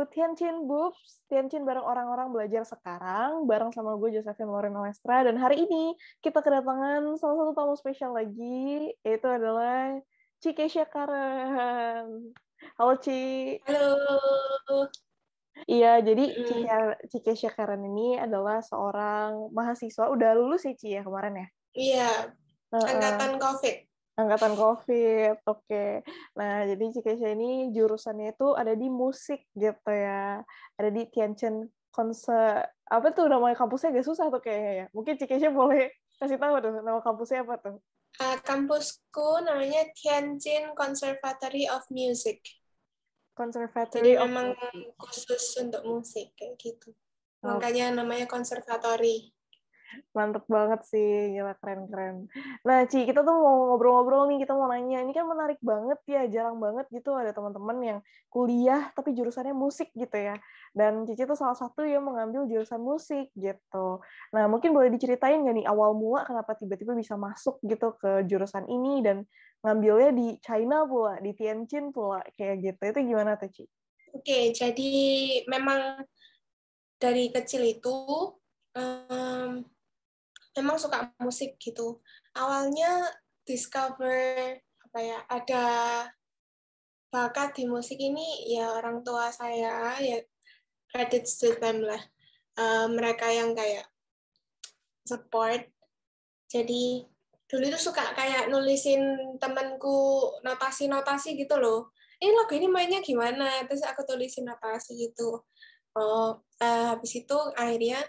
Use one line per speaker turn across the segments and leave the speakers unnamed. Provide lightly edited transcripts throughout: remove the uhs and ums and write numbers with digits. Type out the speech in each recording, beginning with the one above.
Tianjin Boobs, Tianjin bareng orang-orang belajar sekarang, bareng sama gue Josephine Lauren Olestra, dan hari ini kita kedatangan salah satu tamu spesial lagi, yaitu adalah Ci Keisha Karen. Halo Ci.
Halo.
Iya, jadi
Mm,
Ci Keisha Karen ini adalah seorang mahasiswa, udah lulus sih Ci ya kemarin ya?
iya,
Heeh.
angkatan COVID.
Angkatan COVID, oke. Nah, jadi Cikesha ini jurusannya itu ada di musik gitu ya. Ada di Tianjin apa tuh namanya kampusnya agak susah tuh kayaknya ya. Mungkin Cikesha boleh kasih tahu tuh nama kampusnya apa tuh?
Kampusku namanya Tianjin Conservatory of Music. Jadi
Conservatory of
memang
Music.
khusus untuk musik kayak gitu.
Oh,
Makanya namanya konservatori.
mantep banget sih, gila keren-keren. Nah, Ci, kita tuh mau ngobrol-ngobrol nih, kita mau nanya. Ini kan menarik banget ya, jarang banget gitu ada teman-teman yang kuliah tapi jurusannya musik gitu ya. Dan Cici tuh salah satu yang mengambil jurusan musik gitu. Nah, mungkin boleh diceritain nggak nih awal mula kenapa tiba-tiba bisa masuk gitu ke jurusan ini dan ngambilnya di China pula, di Tianjin pula, kayak gitu. Itu gimana tuh, Ci?
Oke, jadi memang dari kecil itu em, memang suka musik gitu. Awalnya discover apa ya, ada bakat di musik ini ya orang tua saya ya, credit to them lah. Mereka yang kayak support. Jadi dulu itu suka kayak nulisin temanku notasi-notasi gitu loh. Ini lagu ini mainnya gimana? Terus aku tulisin notasi gitu. Oh, habis itu akhirnya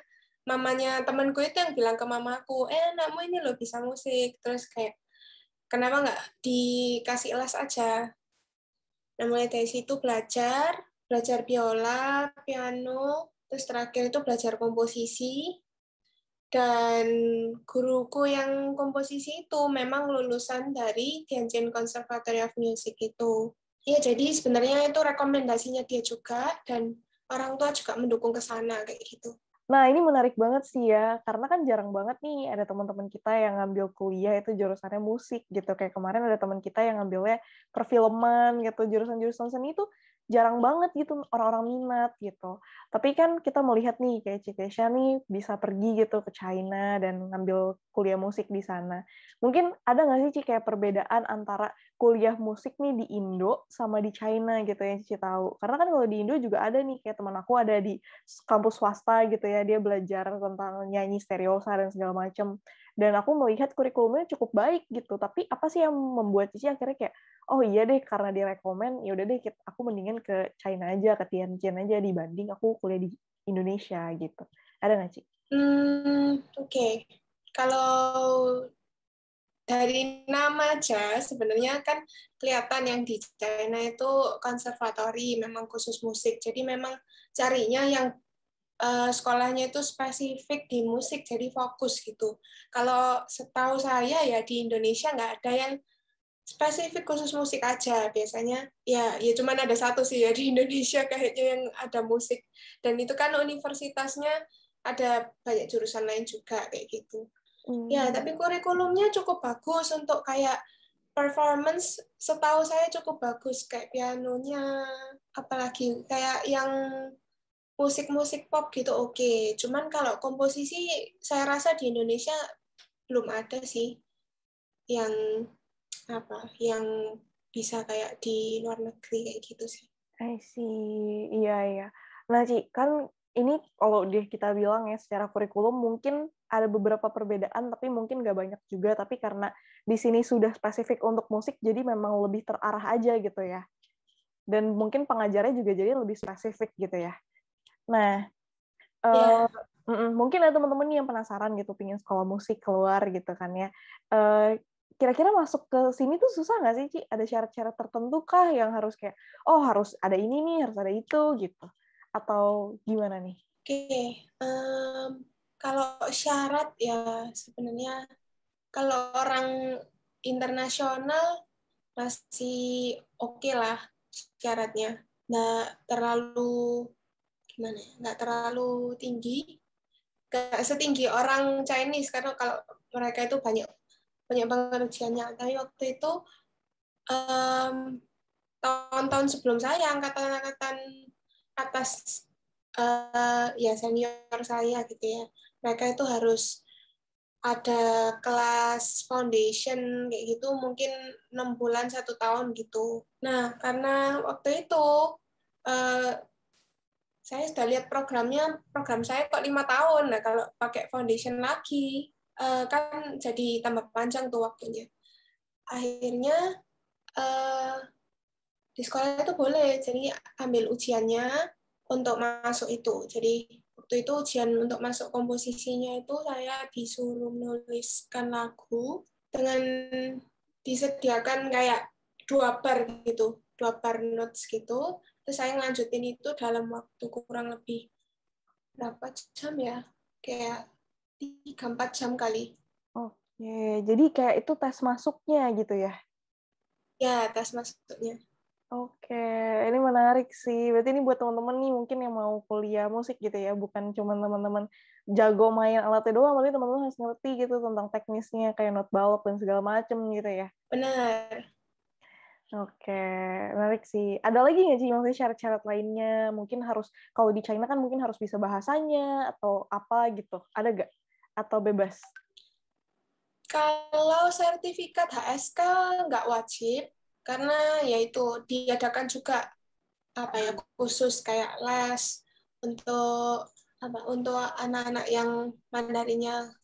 mamanya temanku itu yang bilang ke mamaku, anakmu ini loh bisa musik. Terus kayak, kenapa nggak dikasih les aja? Nah, mulai dari situ belajar biola, piano, terus terakhir itu belajar komposisi. Dan guruku yang komposisi itu memang lulusan dari Tianjin Conservatory of Music itu. Ya, jadi sebenarnya itu rekomendasinya dia juga, dan orang tua juga mendukung ke sana, kayak gitu.
Nah, ini menarik banget sih ya, karena kan jarang banget nih ada teman-teman kita yang ngambil kuliah itu jurusannya musik gitu. Kayak kemarin ada teman kita yang ngambilnya perfilman gitu, jurusan-jurusan seni itu jarang banget gitu orang-orang minat gitu. Tapi kan kita melihat nih kayak Cikesha nih bisa pergi gitu ke China dan ngambil kuliah musik di sana. Mungkin ada nggak sih Ci kayak perbedaan antara kuliah musik nih di Indo sama di China gitu yang Cici tahu? Karena kan kalau di Indo juga ada nih kayak teman aku ada di kampus swasta gitu ya, dia belajar tentang nyanyi stereosa dan segala macam. Dan aku melihat kurikulumnya cukup baik gitu. Tapi apa sih yang membuat Cici akhirnya kayak, oh iya deh karena direkomen, ya udah deh aku mendingan ke China aja, ke Tianjin aja dibanding aku kuliah di Indonesia gitu. Ada nggak, Ci?
Oke. Kalau dari nama aja, sebenarnya kan kelihatan yang di China itu konservatori, memang khusus musik. Jadi memang carinya yang sekolahnya itu spesifik di musik, jadi fokus gitu. Kalau setahu saya ya di Indonesia nggak ada yang spesifik khusus musik aja. Biasanya ya cuman ada satu sih ya di Indonesia kayaknya yang ada musik. Dan itu kan universitasnya ada banyak jurusan lain juga kayak gitu. Ya,
Hmm.
tapi kurikulumnya cukup bagus untuk kayak performance, setahu saya cukup bagus kayak pianonya, apalagi kayak yang musik-musik pop gitu oke. Cuman kalau komposisi saya rasa di Indonesia belum ada sih yang yang bisa kayak di luar negeri kayak gitu sih.
I see. Iya, iya. Nah, Ci, kan ini kalau kita bilang ya secara kurikulum mungkin ada beberapa perbedaan, tapi mungkin nggak banyak juga. Tapi karena di sini sudah spesifik untuk musik, jadi memang lebih terarah aja gitu ya. Dan mungkin pengajarnya juga jadi lebih spesifik gitu ya. Nah,
Ya,
mungkin ada teman-teman yang penasaran gitu, pingin sekolah musik keluar gitu kan ya. Eh, Kira-kira masuk ke sini tuh susah nggak sih, Ci? Ada syarat-syarat tertentu kah yang harus kayak, oh harus ada ini nih, harus ada itu gitu? Atau gimana nih?
oke. Kalau syarat ya sebenarnya kalau orang internasional masih oke lah syaratnya. Nggak terlalu gimana ya, nggak terlalu tinggi, nggak setinggi orang Chinese karena kalau mereka itu banyak banyak banget ujiannya. Tapi waktu itu um, tahun-tahun sebelum saya, angkatan-angkatan atas ya senior saya gitu ya. Mereka itu harus ada kelas foundation kayak gitu, mungkin 6 bulan 1 tahun gitu. Nah, karena waktu itu saya sudah lihat program saya kok 5 tahun. Nah, kalau pakai foundation lagi, kan jadi tambah panjang tuh waktunya. Akhirnya di sekolah itu boleh, jadi ambil ujiannya untuk masuk itu. Jadi waktu itu ujian untuk masuk komposisinya itu saya disuruh menuliskan lagu dengan disediakan kayak 2 bar gitu, 2 bar notes gitu. Terus saya ngelanjutin itu dalam waktu kurang lebih berapa jam ya? Kayak 3-4 jam kali.
Oke, jadi kayak itu tes masuknya gitu ya?
Ya, tes masuknya.
Oke, ini menarik sih. Berarti ini buat teman-teman nih mungkin yang mau kuliah musik gitu ya, bukan cuma teman-teman jago main alatnya doang, tapi teman-teman harus ngerti gitu tentang teknisnya kayak not balok dan segala macem gitu ya.
Benar.
Oke, menarik sih. Ada lagi nggak sih maksudnya syarat-syarat lainnya? Mungkin harus, kalau di China kan mungkin harus bisa bahasanya atau apa gitu. Ada nggak? Atau bebas?
Kalau sertifikat HSK nggak wajib, karena yaitu diadakan juga apa ya khusus kayak les untuk untuk anak-anak yang Mandarinnya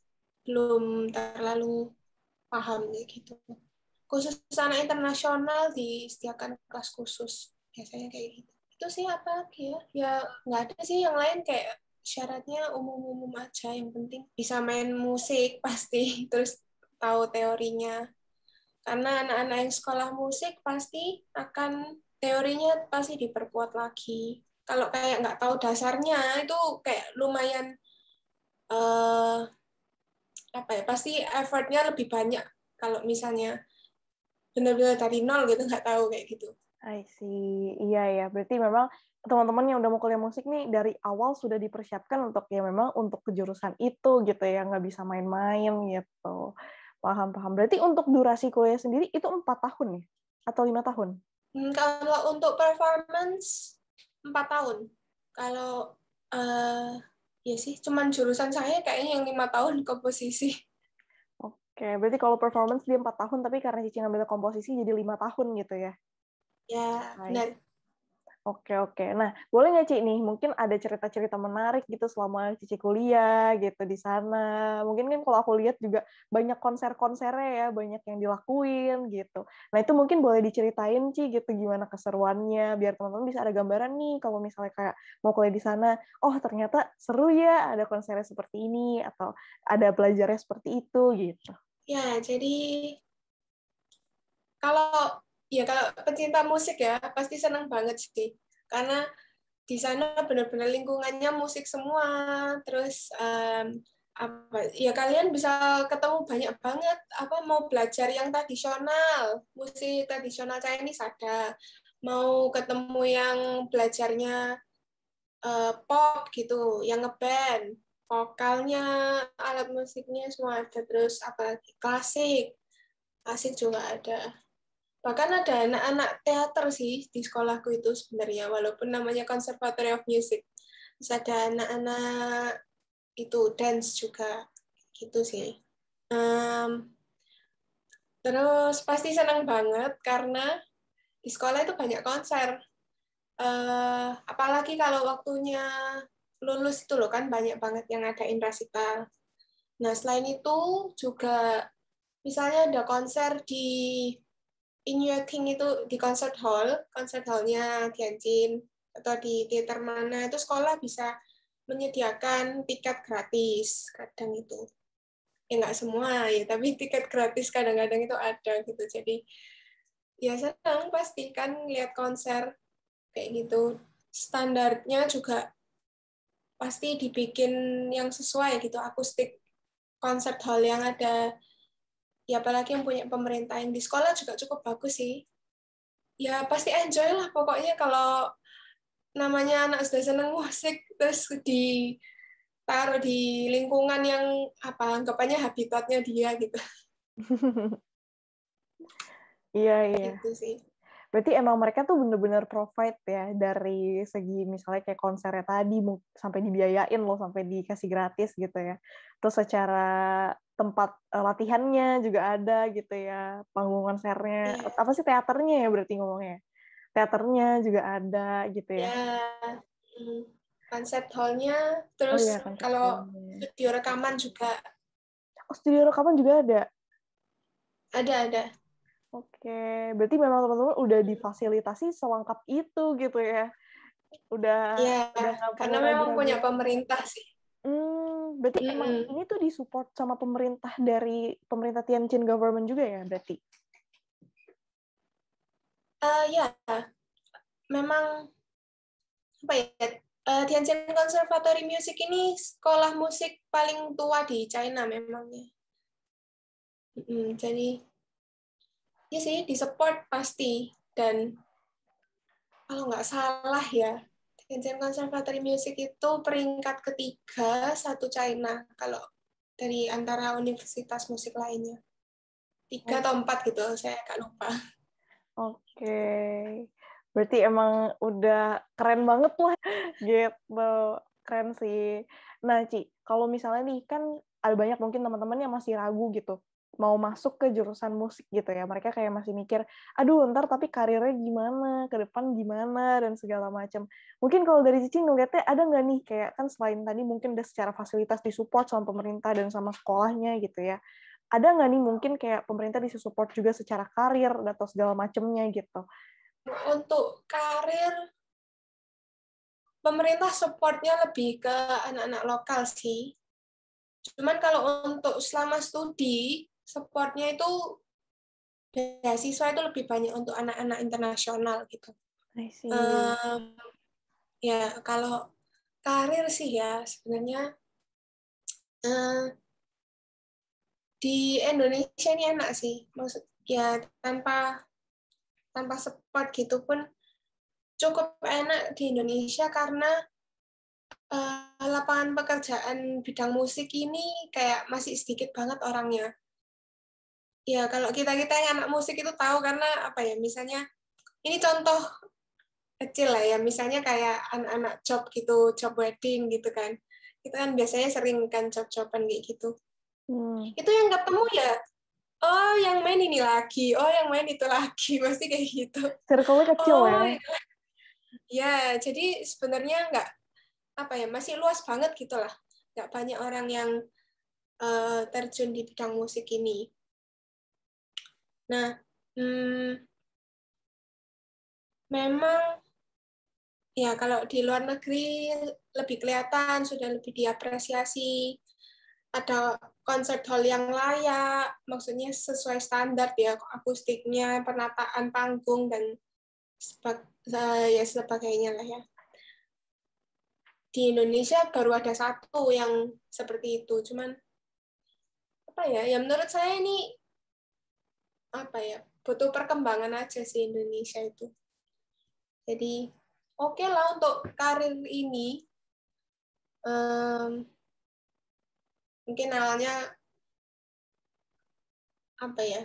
belum terlalu paham gitu. Khusus anak internasional disediakan kelas khusus biasanya kayak gitu. Itu sih apa lagi ya? Ya nggak ada sih yang lain kayak syaratnya umum-umum aja. Yang penting bisa main musik pasti, terus tahu teorinya. Karena anak-anak yang sekolah musik pasti akan teorinya pasti diperkuat lagi. Kalau kayak nggak tahu dasarnya itu kayak lumayan eh, apa ya? Pasti effortnya lebih banyak kalau misalnya benar-benar dari nol gitu nggak tahu kayak gitu.
I see. Iya ya, berarti memang teman-teman yang udah mau kuliah musik nih dari awal sudah dipersiapkan untuk ya memang untuk kejurusan itu gitu ya, nggak bisa main-main gitu. Paham-paham. Berarti untuk durasi kuliah sendiri itu 4 tahun ya? Atau 5 tahun?
Kalau untuk performance 4 tahun. Kalau ya sih, cuman jurusan saya kayaknya yang 5 tahun komposisi.
Oke, berarti kalau performance dia 4 tahun, tapi karena Cici ngambil komposisi jadi 5 tahun gitu ya?
Ya,
Nice.
benar.
Oke, oke. Nah, boleh nggak, Ci, nih, mungkin ada cerita-cerita menarik gitu selama Cici kuliah gitu di sana. Mungkin kan kalau aku lihat juga banyak konser-konsernya ya, banyak yang dilakuin gitu. Nah, itu mungkin boleh diceritain, Ci, gitu, gimana keseruannya, biar teman-teman bisa ada gambaran nih, kalau misalnya kayak mau kuliah di sana, oh ternyata seru ya, ada konsernya seperti ini, atau ada belajarnya seperti itu, gitu.
Ya, jadi kalau kalau pecinta musik ya pasti senang banget sih. Karena di sana benar-benar lingkungannya musik semua. Terus apa ya kalian bisa ketemu banyak banget apa mau belajar yang tradisional, musik tradisional Chinese ada. Mau ketemu yang belajarnya pop gitu, yang ngeband, vokalnya, alat musiknya semua ada. Terus apalagi klasik, klasik juga ada. Bahkan ada anak-anak teater sih di sekolahku itu sebenarnya, walaupun namanya Conservatory of Music. Terus ada anak-anak itu dance juga, gitu sih. Um, Terus pasti senang banget karena di sekolah itu banyak konser. Apalagi kalau waktunya lulus itu loh kan banyak banget yang ngadain resital. Nah selain itu juga misalnya ada konser di In-Yue-Ting itu di concert hallnya Tianjin atau di teater mana itu sekolah bisa menyediakan tiket gratis kadang itu ya nggak semua ya tapi tiket gratis kadang-kadang itu ada gitu jadi ya senang pasti kan lihat konser kayak gitu standarnya juga pasti dibikin yang sesuai gitu akustik concert hall yang ada ya apalagi yang punya pemerintah yang di sekolah juga cukup bagus sih ya pasti enjoy lah pokoknya kalau namanya anak sudah seneng musik terus ditaruh di lingkungan yang apa anggapannya habitatnya dia gitu
Iya, iya.
gitu sih.
Berarti emang mereka tuh bener-bener provide ya dari segi misalnya kayak konsernya tadi sampai dibiayain loh, sampai dikasih gratis gitu ya. Terus secara tempat latihannya juga ada gitu ya, panggung konsernya,
Iya,
apa sih teaternya ya berarti ngomongnya. Teaternya juga ada gitu ya.
ya, konsep hall-nya,
Oh
terus
iya kan
kalau
hallnya.
studio rekaman juga
Oh, studio rekaman juga ada.
ada.
Oke, berarti memang teman-teman udah difasilitasi selengkap itu gitu ya. Udah
Ya,
nggak
karena
perlu
memang
ragu-ragu
punya
lagi.
pemerintah sih.
Berarti emang
Mm-mm.
ini tuh disupport sama pemerintah dari pemerintah Tianjin government juga ya berarti?
Ya, memang apa ya? Tianjin Conservatory Music ini sekolah musik paling tua di China memangnya. Jadi ya sih disupport pasti, dan kalau nggak salah ya, Tianjin Conservatory Music itu peringkat ketiga satu China kalau dari antara universitas musik lainnya. Tiga
Oh,
atau empat gitu, saya agak lupa.
oke. Berarti emang udah keren banget lah gitu. Keren sih. Nah, Ci, kalau misalnya nih kan ada banyak mungkin teman-teman yang masih ragu gitu mau masuk ke jurusan musik gitu ya. Mereka kayak masih mikir, aduh ntar tapi karirnya gimana, ke depan gimana, dan segala macam. Mungkin kalau dari Cici ngeliatnya ada nggak nih, kayak kan selain tadi mungkin udah secara fasilitas disupport sama pemerintah dan sama sekolahnya gitu ya. Ada nggak nih mungkin kayak pemerintah bisa support juga secara karir atau segala macamnya gitu.
Untuk karir, pemerintah supportnya lebih ke anak-anak lokal sih. Cuman kalau untuk selama studi, supportnya itu beasiswa itu lebih banyak untuk anak-anak internasional gitu.
I see.
Um, ya kalau karir sih ya sebenarnya di Indonesia ini enak sih. Maksud ya tanpa tanpa support gitu pun cukup enak di Indonesia karena lapangan pekerjaan bidang musik ini kayak masih sedikit banget orangnya. Ya kalau kita-kita yang anak musik itu tahu karena apa ya, misalnya ini contoh kecil lah ya, misalnya kayak anak-anak job gitu, job wedding gitu kan. Kita kan biasanya sering kan job-joban kayak gitu.
Hmm.
Itu yang ketemu ya, oh yang main ini lagi, oh yang main itu lagi, pasti kayak gitu.
Circle-nya kecil ya.
Oh ya, jadi sebenarnya nggak apa ya, masih luas banget gitu lah. Nggak banyak orang yang terjun di bidang musik ini. Nah, memang ya kalau di luar negeri lebih kelihatan, sudah lebih diapresiasi. Ada konsert hall yang layak, maksudnya sesuai standar ya, akustiknya, penataan panggung, dan ya sebagainya lah ya. Di Indonesia baru ada satu yang seperti itu, cuman apa ya, ya menurut saya ini apa ya, butuh perkembangan aja sih Indonesia itu. Jadi oke lah untuk karir ini, mungkin awalnya apa ya,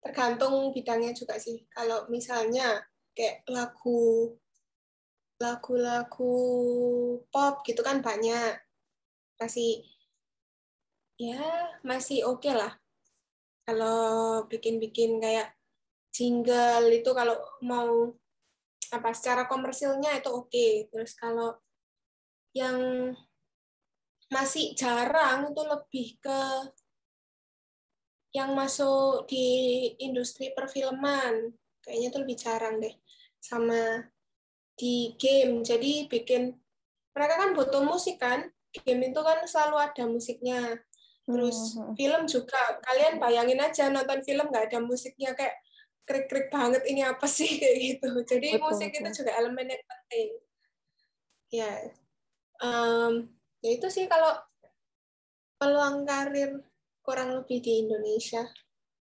tergantung bidangnya juga sih. Kalau misalnya kayak lagu-lagu pop gitu kan banyak, masih ya masih oke lah. Kalau bikin-bikin kayak jingle itu kalau mau apa secara komersilnya itu oke. Terus kalau yang masih jarang itu lebih ke yang masuk di industri perfilman. Kayaknya itu lebih jarang deh. Sama di game. Jadi bikin, mereka kan butuh musik kan. Game itu kan selalu ada musiknya. Terus
Hmm.
film juga. Kalian bayangin aja nonton film nggak ada musiknya, kayak krik-krik banget, ini apa sih kayak gitu. Jadi
Betul,
musik itu
betul.
juga elemen yang penting. Ya, ya itu sih kalau peluang karir kurang lebih di Indonesia.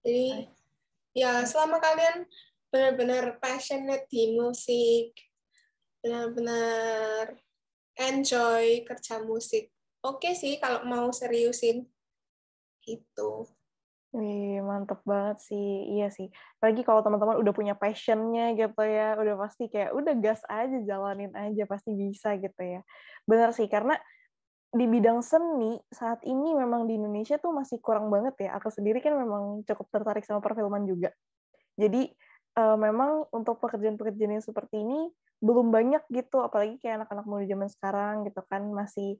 Jadi ya selama kalian benar-benar passionate di musik, benar-benar enjoy kerja musik, oke sih kalau mau seriusin itu.
Wih, mantep banget sih. Iya sih. Apalagi kalau teman-teman udah punya passion-nya gitu ya, udah pasti kayak udah gas aja, jalanin aja, pasti bisa gitu ya. Benar sih, karena di bidang seni saat ini memang di Indonesia tuh masih kurang banget ya. Aku sendiri kan memang cukup tertarik sama perfilman juga. Jadi memang untuk pekerjaan-pekerjaan yang seperti ini belum banyak gitu, apalagi kayak anak-anak muda zaman sekarang gitu kan masih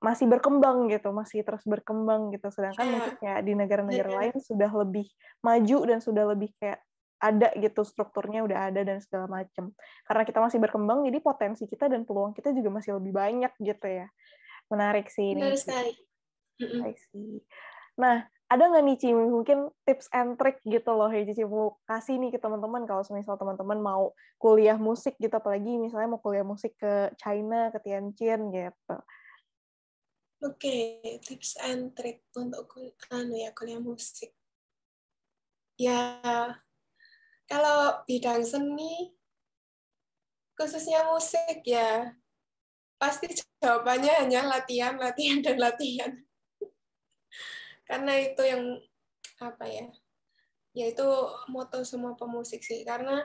masih berkembang gitu, masih terus berkembang gitu. Sedangkan mungkin
Ya,
kayak di negara-negara
benar.
lain sudah lebih maju dan sudah lebih kayak ada gitu, strukturnya udah ada dan segala macam. Karena kita masih berkembang, jadi potensi kita dan peluang kita juga masih lebih banyak gitu ya. Menarik sih
Benar
ini.
sekali. Mm-mm.
I see. Nah, ada nggak nih, Ci, mungkin tips and trick gitu loh, ya Cici mau kasih nih ke teman-teman kalau misal teman-teman mau kuliah musik gitu, apalagi misalnya mau kuliah musik ke China, ke Tianjin gitu.
Oke, tips and trick untuk kuliah musik. Ya, kalau bidang seni, khususnya musik ya, pasti jawabannya hanya latihan, latihan, dan latihan. Karena itu yang apa ya? Yaitu moto semua pemusik sih. Karena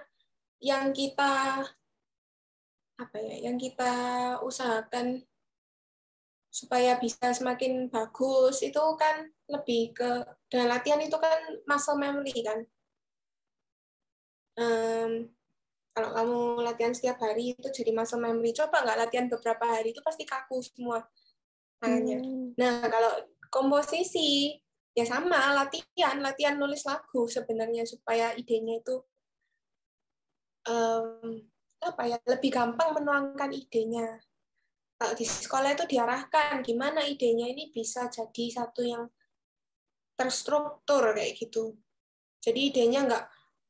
yang kita apa ya? Yang kita usahakan supaya bisa semakin bagus itu kan lebih ke dengan latihan itu kan muscle memory kan. Um, Kalau kamu latihan setiap hari itu jadi muscle memory. Coba nggak latihan beberapa hari itu pasti kaku semua tangannya.
Hmm.
Nah, kalau komposisi ya sama latihan, latihan nulis lagu sebenarnya supaya idenya itu apa ya lebih gampang menuangkan idenya. Kalau di sekolah itu diarahkan gimana idenya ini bisa jadi satu yang terstruktur kayak gitu. Jadi idenya nggak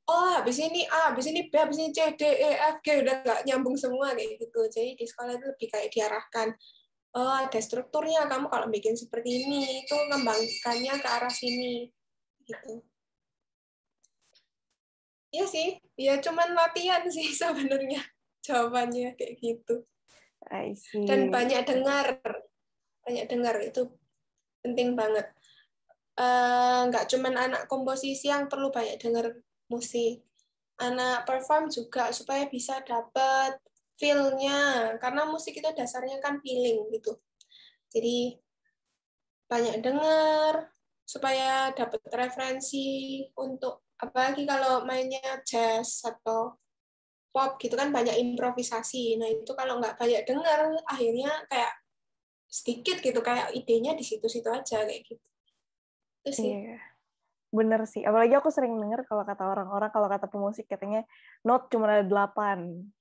oh habis ini A, habis ini B, habis ini C, D, E, F, G udah nggak nyambung semua kayak gitu. Jadi di sekolah itu lebih kayak diarahkan oh ada strukturnya kamu kalau bikin seperti ini itu kembangkannya ke arah sini gitu. Iya sih, ya cuman latihan sih sebenarnya jawabannya kayak gitu.
I
Dan
see.
banyak dengar itu penting banget. Nggak cuman anak komposisi yang perlu banyak dengar musik, anak perform juga supaya bisa dapat feel-nya, karena musik itu dasarnya kan feeling gitu. Jadi banyak dengar supaya dapat referensi untuk apalagi kalau mainnya jazz atau pop gitu kan banyak improvisasi. Nah itu kalau nggak banyak dengar akhirnya kayak sedikit gitu kayak idenya di situ-situ aja kayak gitu. Itu sih.
Iya, bener sih. Apalagi aku sering denger kalau kata orang-orang, kalau kata pemusik katanya, not cuma ada 8.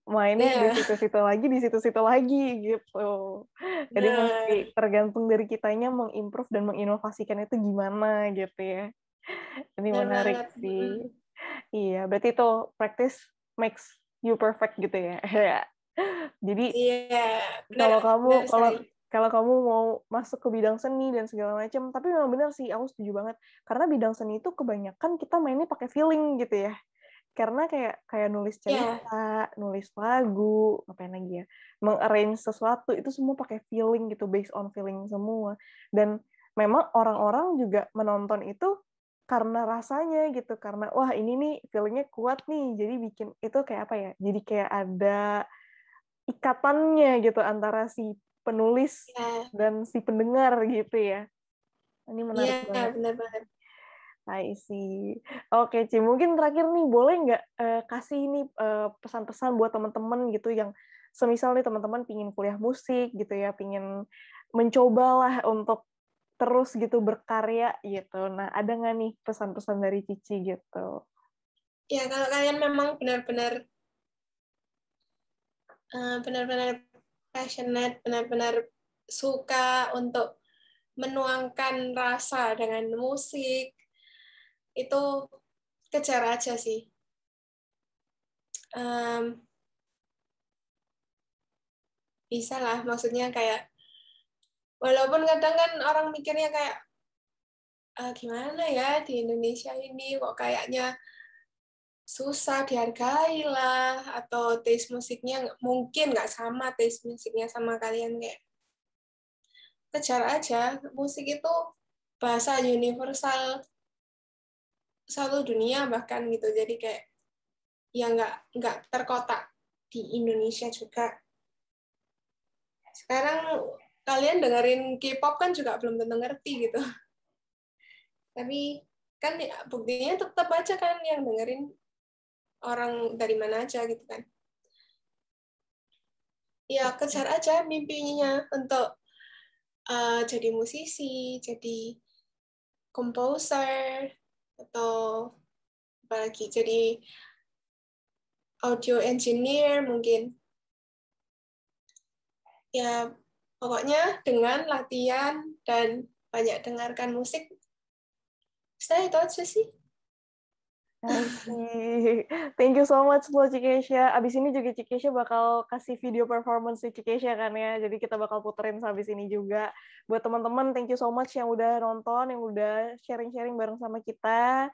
Mainnya di
Iya.
situ-situ lagi, di situ-situ lagi gitu. Jadi masih
Benar.
tergantung dari kitanya mengimprove dan menginovasikan itu gimana gitu ya. Ini
Benar
menarik
banget.
sih. Iya, berarti itu practice makes you perfect gitu ya. Jadi
Iya, benar
kalau kamu
benar
kalau
sekali.
kalau kamu mau masuk ke bidang seni dan segala macam, tapi memang benar sih, aku setuju banget. Karena bidang seni itu kebanyakan kita mainnya pakai feeling gitu ya. Karena kayak kayak nulis
Ya,
cerita, nulis lagu, ngapain lagi ya, mengarrange sesuatu itu semua pakai feeling gitu, based on feeling semua. Dan memang orang-orang juga menonton itu karena rasanya gitu, karena wah ini nih feelingnya kuat nih, jadi bikin itu kayak apa ya? Jadi kayak ada ikatannya gitu antara si penulis
ya,
dan si pendengar gitu ya. Ini
iya,
menarik banget.
benar banget.
I see. Oke, Ci. Mungkin terakhir nih, boleh nggak kasih nih pesan-pesan buat teman-teman gitu yang semisal nih teman-teman pingin kuliah musik gitu ya, pingin mencobalah untuk terus gitu berkarya gitu. Nah, ada nggak nih pesan-pesan dari Cici gitu?
Ya, kalau kalian memang benar-benar benar-benar passionate, benar-benar suka untuk menuangkan rasa dengan musik, itu kejar aja sih. Um, Bisa lah, maksudnya kayak, walaupun kadang kan orang mikirnya kayak, gimana ya di Indonesia ini kok kayaknya susah dihargai lah, atau taste musiknya mungkin nggak sama taste musiknya sama kalian kayak kejar aja musik itu bahasa universal satu dunia bahkan gitu. Jadi kayak ya nggak terkotak di Indonesia juga. Sekarang kalian dengerin K-pop kan juga belum tentu ngerti gitu. Tapi kan buktinya tetap aja kan yang dengerin orang dari mana aja gitu kan. Ya kejar aja mimpinya untuk jadi musisi, jadi komposer, atau apalagi jadi audio engineer mungkin. Ya pokoknya dengan latihan dan banyak dengarkan musik, saya itu aja sih.
I see. Thank you so much loh Cikesha. Abis ini juga Cikesha bakal kasih video performance di Cikesha kan ya. Jadi kita bakal puterin habis ini juga. Buat teman-teman, thank you so much yang udah nonton, yang udah sharing-sharing bareng sama kita.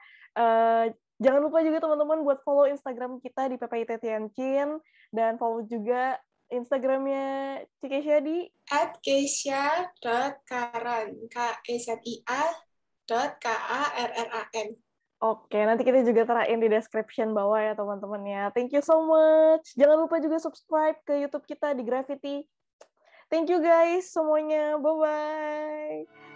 Jangan lupa juga teman-teman buat follow Instagram kita di PPIT Tianjin. Dan follow juga Instagramnya Cikesha di
@keisha.karran, KEZIA.KARRAN.
Oke, nanti kita juga terain di description bawah ya teman-teman ya. Thank you so much. Jangan lupa juga subscribe ke YouTube kita di Gravity. Thank you guys semuanya. Bye-bye.